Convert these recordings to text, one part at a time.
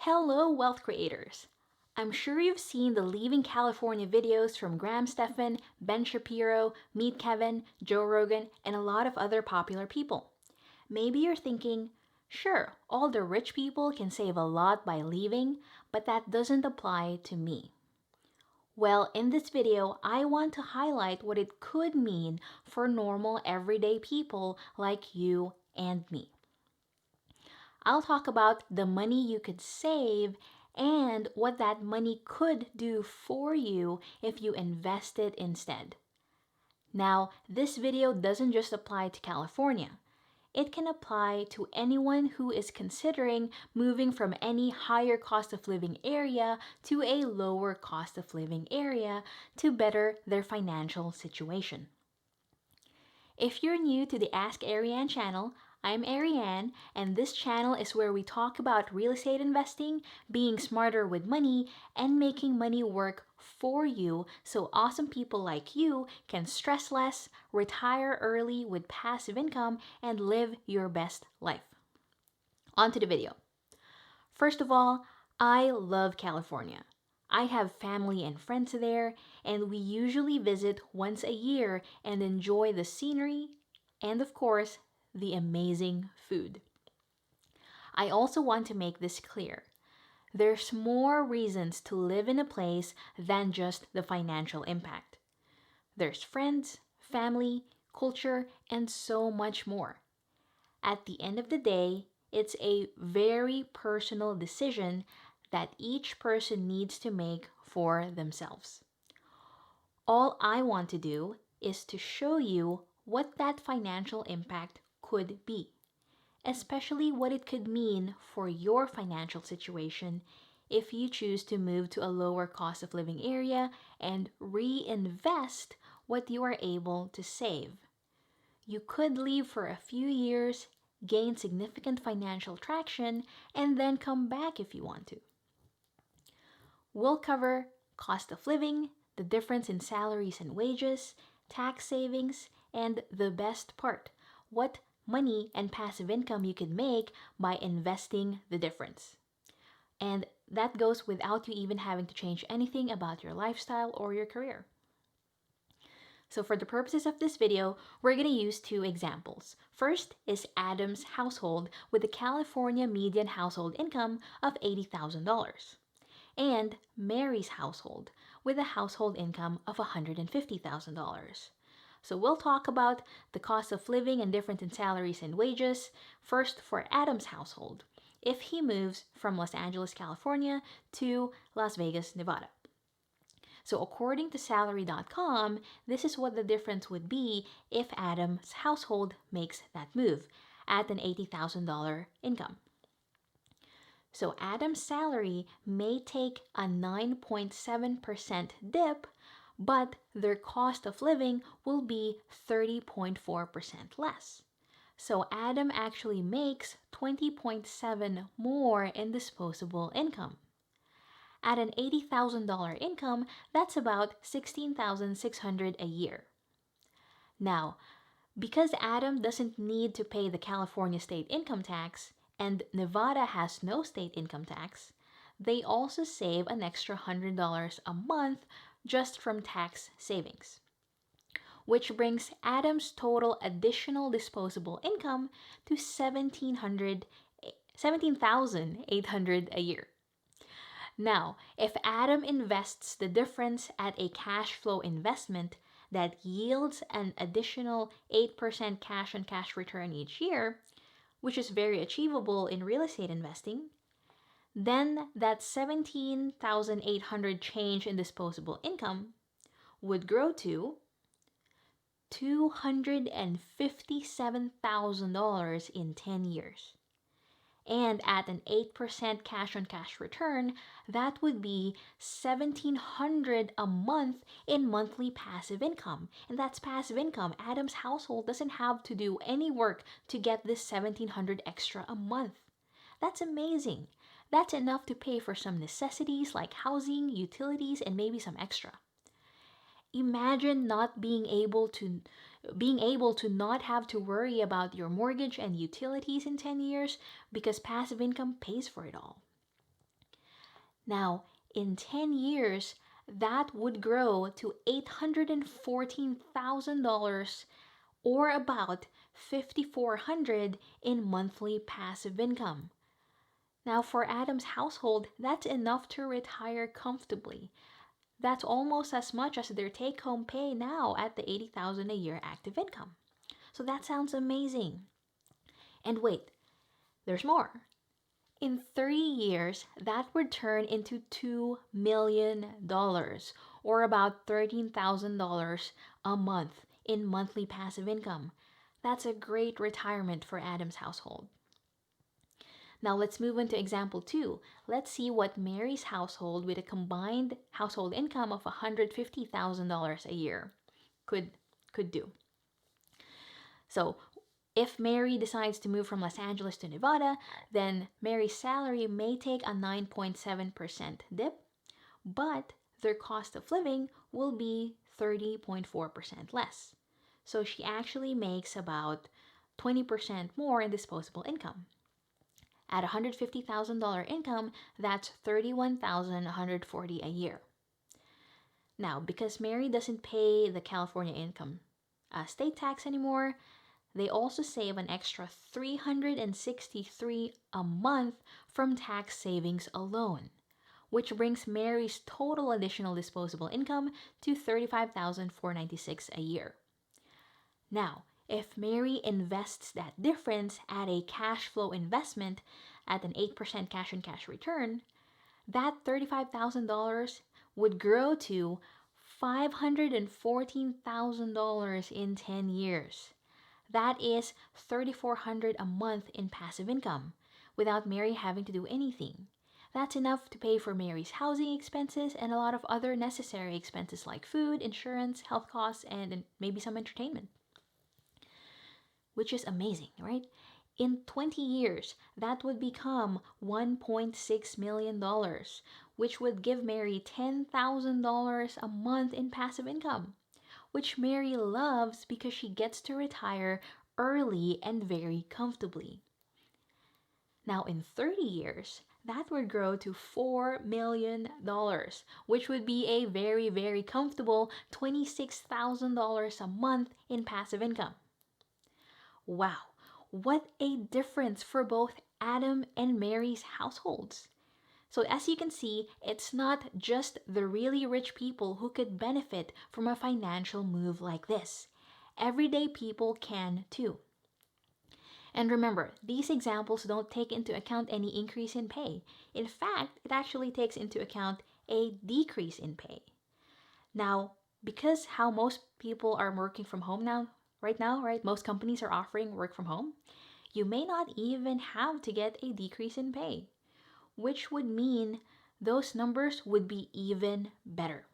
Hello, wealth creators! I'm sure you've seen the Leaving California videos from Graham Stephan, Ben Shapiro, Meet Kevin, Joe Rogan, and a lot of other popular people. Maybe you're thinking, sure, all the rich people can save a lot by leaving, but that doesn't apply to me. Well, in this video, I want to highlight what it could mean for normal, everyday people like you and me. I'll talk about the money you could save and what that money could do for you if you invest it instead. Now, this video doesn't just apply to California. It can apply to anyone who is considering moving from any higher cost of living area to a lower cost of living area to better their financial situation. If you're new to the Ask Ariane channel, I'm Ariane, and this channel is where we talk about real estate investing, being smarter with money, and making money work for you so awesome people like you can stress less, retire early with passive income, and live your best life. On to the video. First of all, I love California. I have family and friends there, and we usually visit once a year and enjoy the scenery and, of course, the amazing food. I also want to make this clear. There's more reasons to live in a place than just the financial impact. There's friends, family, culture, and so much more. At the end of the day, it's a very personal decision that each person needs to make for themselves. All I want to do is to show you what that financial impact could be, especially what it could mean for your financial situation if you choose to move to a lower cost of living area and reinvest what you are able to save. You could leave for a few years, gain significant financial traction, and then come back if you want to. We'll cover cost of living, the difference in salaries and wages, tax savings, and the best part, what money and passive income you could make by investing the difference. And that goes without you even having to change anything about your lifestyle or your career. So for the purposes of this video, we're going to use two examples. First is Adam's household with a California median household income of $80,000 and Mary's household with a household income of $150,000. So we'll talk about the cost of living and difference in salaries and wages. First for Adam's household, if he moves from Los Angeles, California to Las Vegas, Nevada. So according to salary.com, this is what the difference would be if Adam's household makes that move at an $80,000 income. So Adam's salary may take a 9.7% dip, but their cost of living will be 30.4% less. So Adam actually makes 20.7 more in disposable income. At an $80,000 income, that's about $16,600 a year. Now, because Adam doesn't need to pay the California state income tax and Nevada has no state income tax, they also save an extra $100 a month just from tax savings, which brings Adam's total additional disposable income to $17,800 a year. Now, if Adam invests the difference at a cash flow investment that yields an additional 8% cash on cash return each year, which is very achievable in real estate investing, then that $17,800 change in disposable income would grow to $257,000 in 10 years. And at an 8% cash on cash return, that would be $1,700 a month in monthly passive income. And that's passive income. Adam's household doesn't have to do any work to get this $1,700 extra a month. That's amazing. That's enough to pay for some necessities like housing, utilities, and maybe some extra. Imagine not being able to not have to worry about your mortgage and utilities in 10 years because passive income pays for it all. Now, in 10 years, that would grow to $814,000 or about $5,400 in monthly passive income. Now, for Adam's household, that's enough to retire comfortably. That's almost as much as their take-home pay now at the $80,000 a year active income. So that sounds amazing. And wait, there's more. In 30 years, that would turn into $2 million or about $13,000 a month in monthly passive income. That's a great retirement for Adam's household. Now let's move on to example 2. Let's see what Mary's household with a combined household income of $150,000 a year could do. So if Mary decides to move from Los Angeles to Nevada, then Mary's salary may take a 9.7% dip, but their cost of living will be 30.4% less. So she actually makes about 20% more in disposable income. At $150,000 income, that's $31,140 a year. Now, because Mary doesn't pay the California income state tax anymore, they also save an extra $363 a month from tax savings alone, which brings Mary's total additional disposable income to $35,496 a year. Now, if Mary invests that difference at a cash flow investment at an 8% cash on cash return, that $35,000 would grow to $514,000 in 10 years. That is $3,400 a month in passive income without Mary having to do anything. That's enough to pay for Mary's housing expenses and a lot of other necessary expenses like food, insurance, health costs, and maybe some entertainment. Which is amazing, right? In 20 years, that would become $1.6 million, which would give Mary $10,000 a month in passive income, which Mary loves because she gets to retire early and very comfortably. Now, in 30 years, that would grow to $4 million, which would be a very, very comfortable $26,000 a month in passive income. Wow, what a difference for both Adam and Mary's households. So as you can see, it's not just the really rich people who could benefit from a financial move like this. Everyday people can too. And remember, these examples don't take into account any increase in pay. In fact, it actually takes into account a decrease in pay. Now, because how most people are working from home right now, most companies are offering work from home, you may not even have to get a decrease in pay, which would mean those numbers would be even better.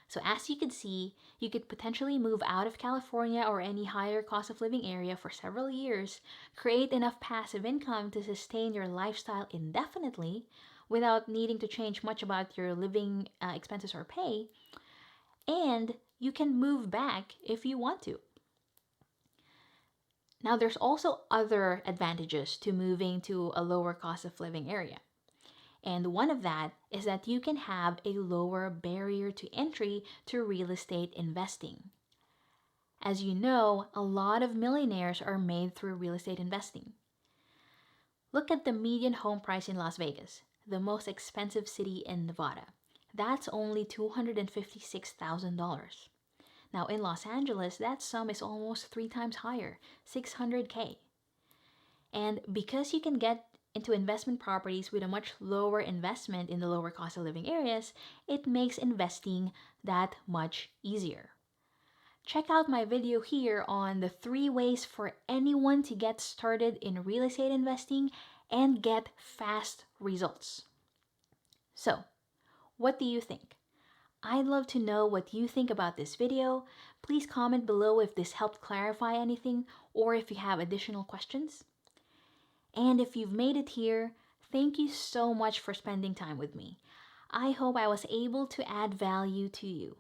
So as you can see, you could potentially move out of California or any higher cost of living area for several years, create enough passive income to sustain your lifestyle indefinitely without needing to change much about your living expenses or pay, and you can move back if you want to. Now, there's also other advantages to moving to a lower cost of living area. And one of that is that you can have a lower barrier to entry to real estate investing. As you know, a lot of millionaires are made through real estate investing. Look at the median home price in Las Vegas, the most expensive city in Nevada. That's only $256,000. Now in Los Angeles, that sum is almost 3 times higher, $600K. And because you can get into investment properties with a much lower investment in the lower cost of living areas, it makes investing that much easier. Check out my video here on the 3 ways for anyone to get started in real estate investing and get fast results. So, what do you think? I'd love to know what you think about this video. Please comment below if this helped clarify anything or if you have additional questions. And if you've made it here, thank you so much for spending time with me. I hope I was able to add value to you.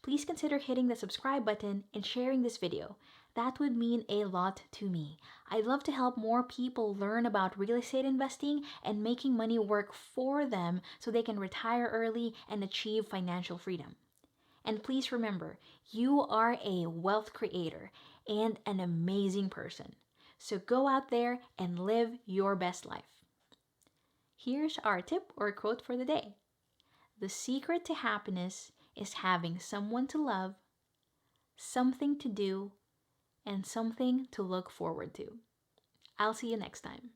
Please consider hitting the subscribe button and sharing this video. that would mean a lot to me. I'd love to help more people learn about real estate investing and making money work for them so they can retire early and achieve financial freedom. And please remember, you are a wealth creator and an amazing person. So go out there and live your best life. Here's our tip or quote for the day. The secret to happiness is having someone to love, something to do, and something to look forward to. I'll see you next time.